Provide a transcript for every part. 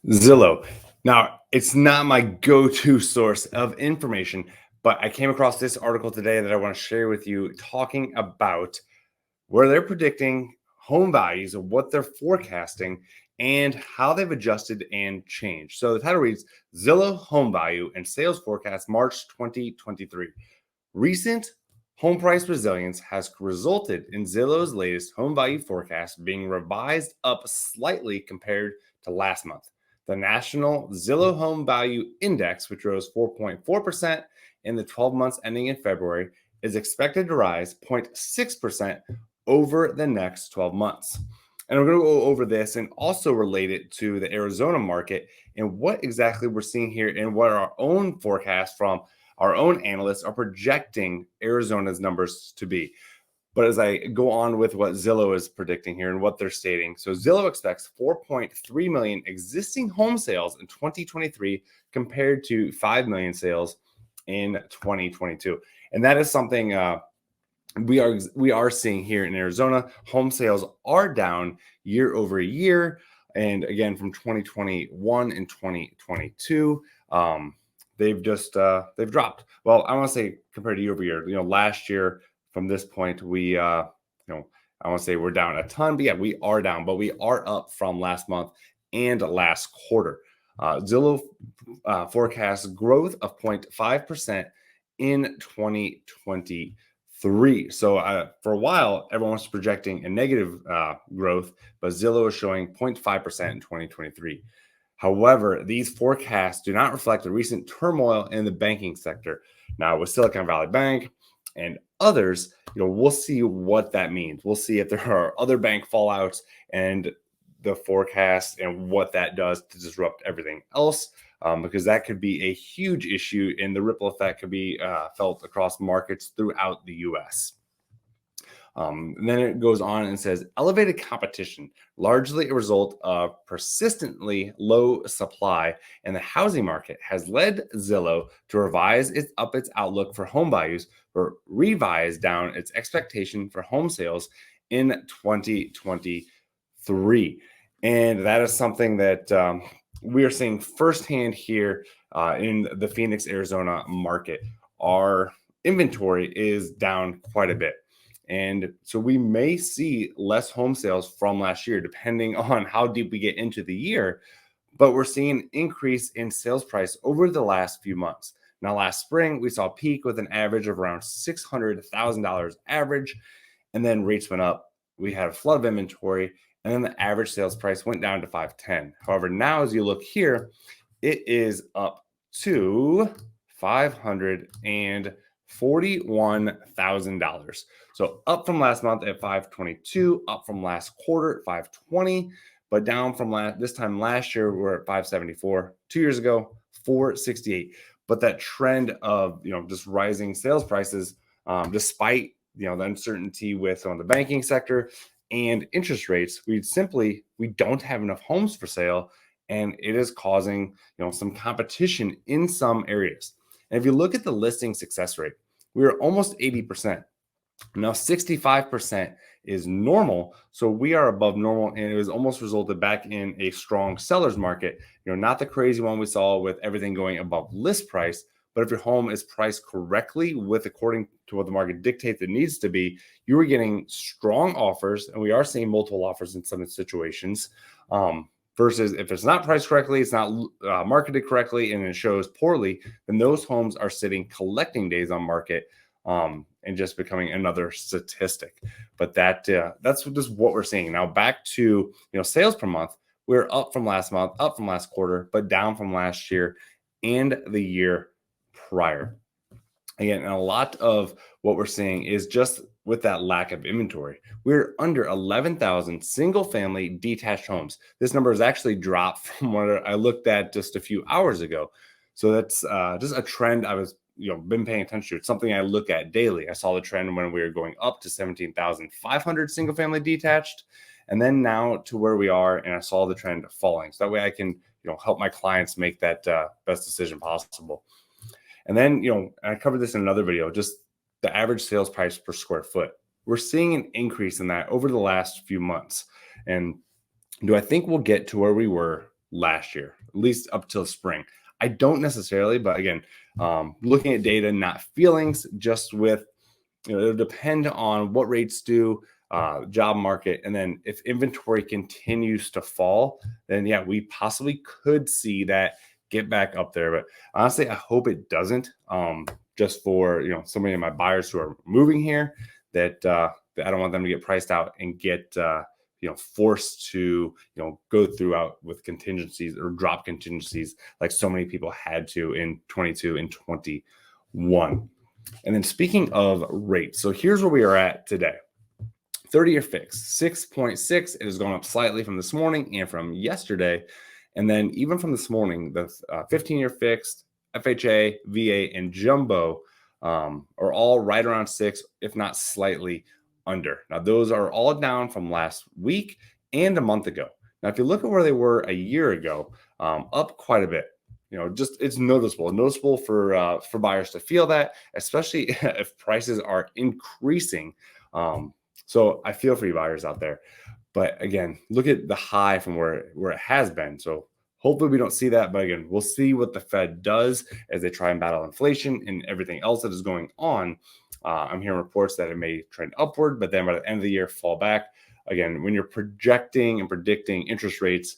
Zillow. Now, it's not my go-to source of information, but I came across this article today that I want to share with you talking about where they're predicting home values and what they're forecasting and how they've adjusted and changed. So the title reads Zillow Home Value and Sales Forecast March 2023. Recent home price resilience has resulted in Zillow's latest home value forecast being revised up slightly compared to last month. The national Zillow Home Value Index, which rose 4.4% in the 12 months ending in February, is expected to rise 0.6% over the next 12 months. And we're going to go over this and also relate it to the Arizona market and what exactly we're seeing here and what our own forecast from our own analysts are projecting Arizona's numbers to be. But as I go on with what Zillow is predicting here and what they're stating, so Zillow expects 4.3 million existing home sales in 2023 compared to 5 million sales in 2022. And that is something we are seeing here in Arizona. Home sales are down year over year, and again from 2021 and 2022. They've dropped. Well, I want to say compared to year over year. Last year from this point, we I want to say we're down a ton, but yeah, we are down, but we are up from last month and last quarter. Zillow forecasts growth of 0.5% in 2023. So for a while, everyone was projecting a negative growth, but Zillow is showing 0.5% in 2023. However, these forecasts do not reflect the recent turmoil in the banking sector. Now, with Silicon Valley Bank and others, we'll see what that means. We'll see if there are other bank fallouts and the forecast and what that does to disrupt everything else, because that could be a huge issue and the ripple effect could be felt across markets throughout the U.S. And then it goes on and says elevated competition, largely a result of persistently low supply in the housing market, has led Zillow to revise its outlook for home values, or revise down its expectation for home sales in 2023. And that is something that we are seeing firsthand here in the Phoenix, Arizona market. Our inventory is down quite a bit. And so we may see less home sales from last year, depending on how deep we get into the year. But we're seeing an increase in sales price over the last few months. Now, last spring, we saw a peak with an average of around $600,000 average. And then rates went up. We had a flood of inventory. And then the average sales price went down to $510,000. However, now as you look here, it is up to $541,000. So up from last month at $522,000, up from last quarter at $520,000, but down from this time last year, we're at $574,000. 2 years ago, $468,000. But that trend of just rising sales prices, despite the uncertainty with some of the banking sector and interest rates, we don't have enough homes for sale, and it is causing some competition in some areas. And if you look at the listing success rate, we are almost 80%. Now 65% is normal, so we are above normal, and it was almost resulted back in a strong seller's market. Not the crazy one we saw with everything going above list price, but if your home is priced correctly according to what the market dictates it needs to be, you are getting strong offers, and we are seeing multiple offers in some situations. Versus if it's not priced correctly, it's not marketed correctly, and it shows poorly, then those homes are sitting collecting days on market and just becoming another statistic. But that's just what we're seeing. Now back to sales per month, we're up from last month, up from last quarter, but down from last year and the year prior. Again, and a lot of what we're seeing is just with that lack of inventory. We're under 11,000 single-family detached homes. This number has actually dropped from what I looked at just a few hours ago. So that's just a trend I was been paying attention to. It's something I look at daily. I saw the trend when we were going up to 17,500 single-family detached, and then now to where we are, and I saw the trend falling. So that way I can help my clients make that best decision possible. And then, I covered this in another video, just the average sales price per square foot. We're seeing an increase in that over the last few months. And do I think we'll get to where we were last year, at least up till spring. I don't necessarily, but again, looking at data, not feelings, just with, it'll depend on what rates do, job market, and then if inventory continues to fall, then yeah, we possibly could see that get back up there. But honestly, I hope it doesn't. Just for so many of my buyers who are moving here, that I don't want them to get priced out and get forced to go throughout with contingencies or drop contingencies like so many people had to in 22 and 21. And then speaking of rates, so here's where we are at today. 30-year fixed, 6.6. It has gone up slightly from this morning and from yesterday. And then even from this morning, the 15-year fixed, FHA, VA, and jumbo are all right around 6, if not slightly under. Now, those are all down from last week and a month ago. Now, if you look at where they were a year ago, up quite a bit. Just it's noticeable for buyers to feel that, especially if prices are increasing. So I feel for you buyers out there. But again, look at the high from where it has been. So hopefully we don't see that. But again, we'll see what the Fed does as they try and battle inflation and everything else that is going on. I'm hearing reports that it may trend upward, but then by the end of the year, fall back. Again, when you're projecting and predicting interest rates,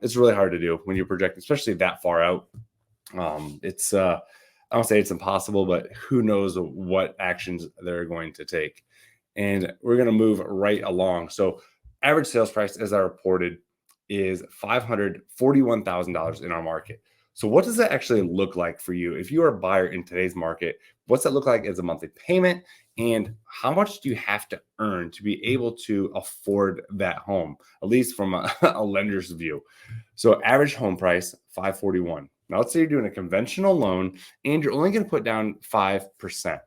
it's really hard to do when you project, especially that far out. It's I don't say it's impossible, but who knows what actions they're going to take. And we're going to move right along. So average sales price, as I reported, is $541,000 in our market. So what does that actually look like for you? If you are a buyer in today's market, what's that look like as a monthly payment? And how much do you have to earn to be able to afford that home, at least from a lender's view? So average home price, $541,000. Now let's say you're doing a conventional loan and you're only going to put down 5%.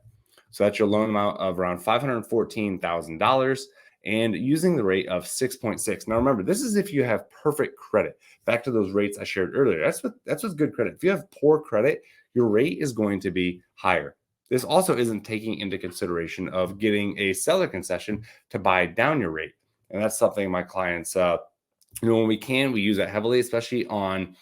So that's your loan amount of around $514,000 and using the rate of 6.6. Now remember, this is if you have perfect credit. Back to those rates I shared earlier. That's what's good credit. If you have poor credit, your rate is going to be higher. This also isn't taking into consideration of getting a seller concession to buy down your rate. And that's something my clients, when we can, we use that heavily, especially on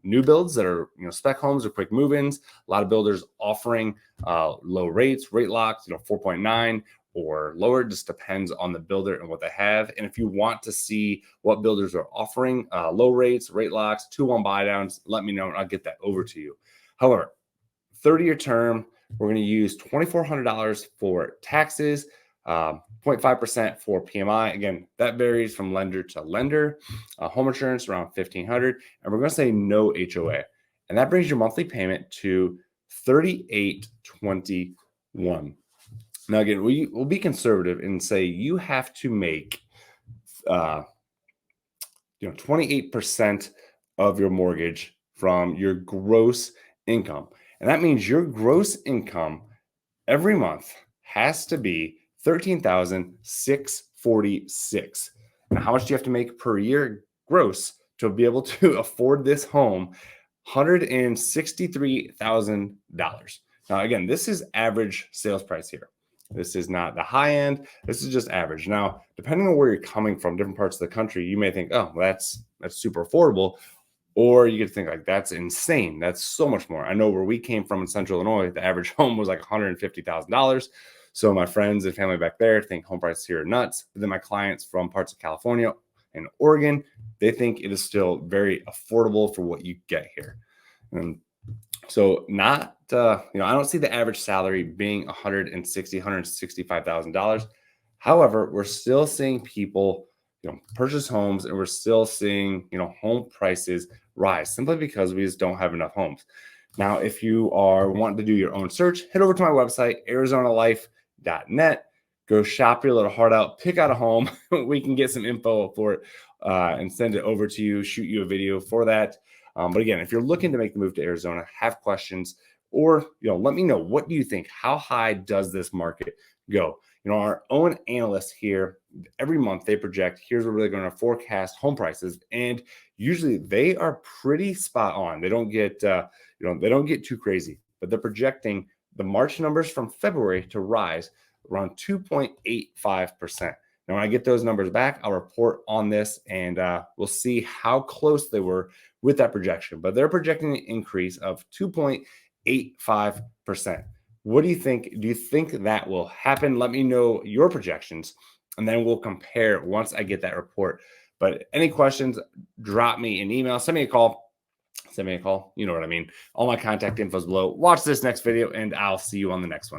new builds that are spec homes or quick move-ins. A lot of builders offering low rates, rate locks, 4.9 or lower. It just depends on the builder and what they have. And if you want to see what builders are offering, low rates, rate locks, 2-1 buy downs, let me know and I'll get that over to you. However, 30-year term, we're going to use $2,400 for taxes, 0.5% for PMI. Again, that varies from lender to lender. Home insurance around $1,500, and we're going to say no HOA, and that brings your monthly payment to $3,821. Now, again, we'll be conservative and say you have to make 28% of your mortgage from your gross income. And that means your gross income every month has to be $13,646. Now, how much do you have to make per year gross to be able to afford this home? $163,000. Now, again, this is average sales price here. This is not the high end. This is just average. Now, depending on where you're coming from, different parts of the country, you may think, oh, well, that's super affordable. Or you could think like, that's insane. That's so much more. I know where we came from in Central Illinois, the average home was like $150,000. So my friends and family back there think home prices here are nuts. But then my clients from parts of California and Oregon, they think it is still very affordable for what you get here. And so not, I don't see the average salary being $165,000. However, we're still seeing people, purchase homes, and we're still seeing, home prices rise simply because we just don't have enough homes. Now, if you are wanting to do your own search, head over to my website, arizonalife.net. Go shop your little heart out, pick out a home. We can get some info for it and send it over to you, shoot you a video for that. But again, if you're looking to make the move to Arizona, have questions, or let me know, what do you think? How high does this market go? Our own analysts here, every month they project, here's where we're going to forecast home prices, and usually they are pretty spot on. They don't get they don't get too crazy, but they're projecting the March numbers from February to rise around 2.85%. Now, when I get those numbers back, I'll report on this, and we'll see how close they were with that projection. But they're projecting an increase of 2.85%. What do you think? Do you think that will happen? Let me know your projections, and then we'll compare once I get that report. But any questions, drop me an email, send me a call. Send me a call. You know what I mean. All my contact info is below. Watch this next video, and I'll see you on the next one.